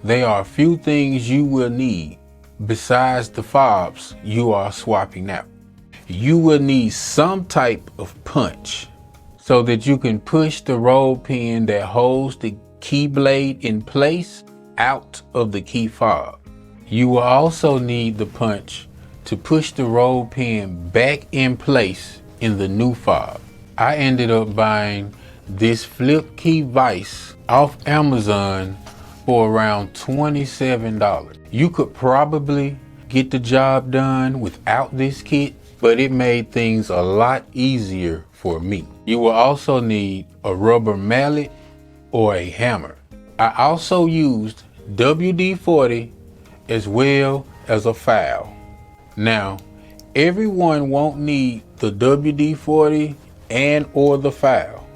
there are a few things you will need besides the fobs you are swapping out. You will need some type of punch so that you can push the roll pin that holds the key blade in place out of the key fob. You will also need the punch to push the roll pin back in place in the new fob. I ended up buying this flip key vise off Amazon for around $27. You could probably get the job done without this kit, but it made things a lot easier for me. You will also need a rubber mallet or a hammer. I also used WD-40 as well as a file. Now, everyone won't need the WD-40 and or the file.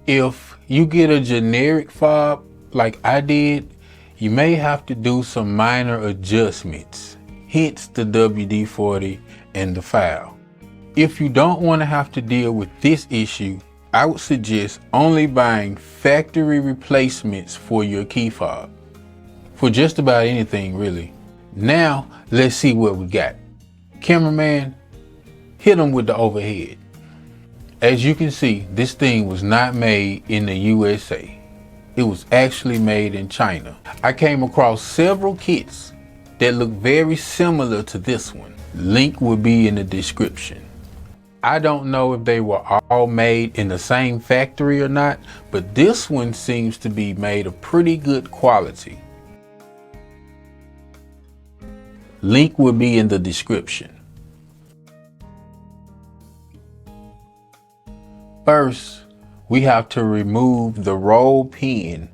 If you get a generic fob like I did, you may have to do some minor adjustments, hence the WD-40 and the file. If you don't want to have to deal with this issue, I would suggest only buying factory replacements for your key fob. For just about anything, really. Now, let's see what we got. Cameraman, hit them with the overhead. As you can see, this thing was not made in the USA. It was actually made in China. I came across several kits that look very similar to this one. Link will be in the description. I don't know if they were all made in the same factory or not, but this one seems to be made of pretty good quality. Link will be in the description. First, we have to remove the roll pin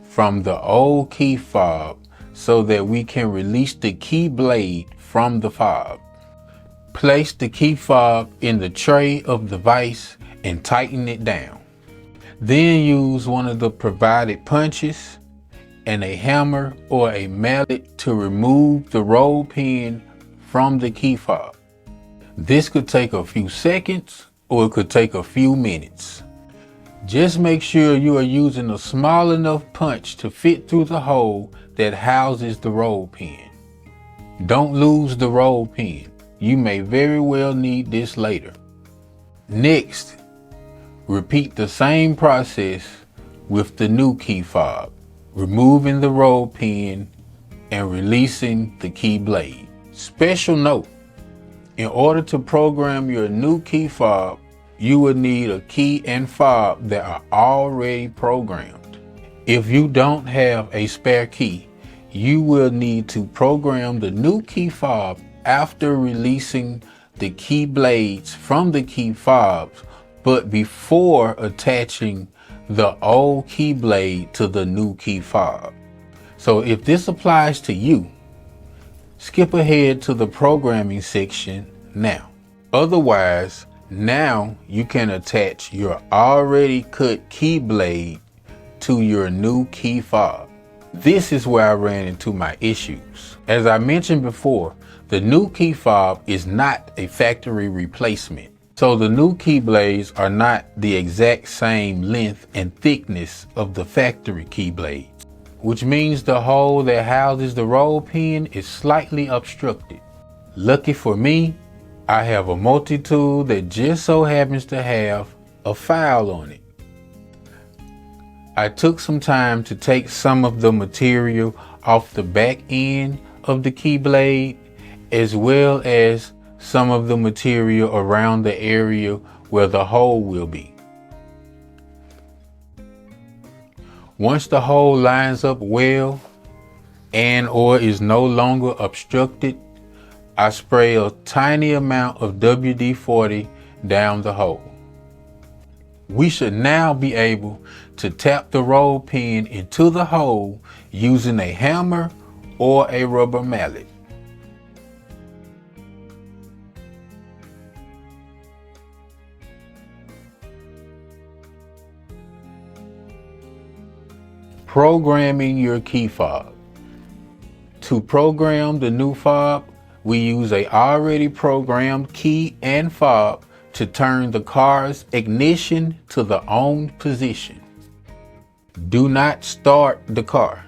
from the old key fob so that we can release the key blade from the fob. Place the key fob in the tray of the vise and tighten it down. Then use one of the provided punches and a hammer or a mallet to remove the roll pin from the key fob. This could take a few seconds or it could take a few minutes. Just make sure you are using a small enough punch to fit through the hole that houses the roll pin. Don't lose the roll pin. You may very well need this later. Next, repeat the same process with the new key fob, removing the roll pin and releasing the key blade. Special note, in order to program your new key fob, you will need a key and fob that are already programmed. If you don't have a spare key, you will need to program the new key fob after releasing the key blades from the key fobs, but before attaching the old key blade to the new key fob. So if this applies to you, skip ahead to the programming section now. Otherwise, now you can attach your already cut key blade to your new key fob. This is where I ran into my issues. As I mentioned before, the new key fob is not a factory replacement. So the new key blades are not the exact same length and thickness of the factory key blades, which means the hole that houses the roll pin is slightly obstructed. Lucky for me, I have a multi-tool that just so happens to have a file on it. I took some time to take some of the material off the back end of the key blade, as well as some of the material around the area where the hole will be. Once the hole lines up well and or is no longer obstructed, I spray a tiny amount of WD-40 down the hole. We should now be able to tap the roll pin into the hole using a hammer or a rubber mallet. Programming your key fob. To program the new fob, we use a already programmed key and fob to turn the car's ignition to the on position. Do not start the car.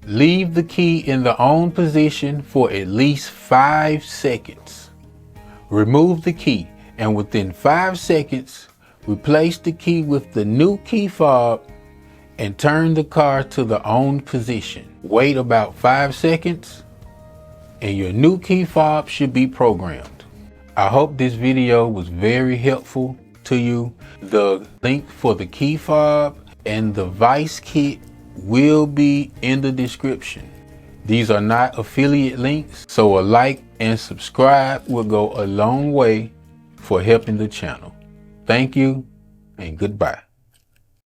Leave the key in the on position for at least 5 seconds. Remove the key, and within 5 seconds, replace the key with the new key fob and turn the car to the on position. Wait about 5 seconds and your new key fob should be programmed. I hope this video was very helpful to you. The link for the key fob and the vice kit will be in the description. These are not affiliate links, so a like and subscribe will go a long way for helping the channel. Thank you and goodbye.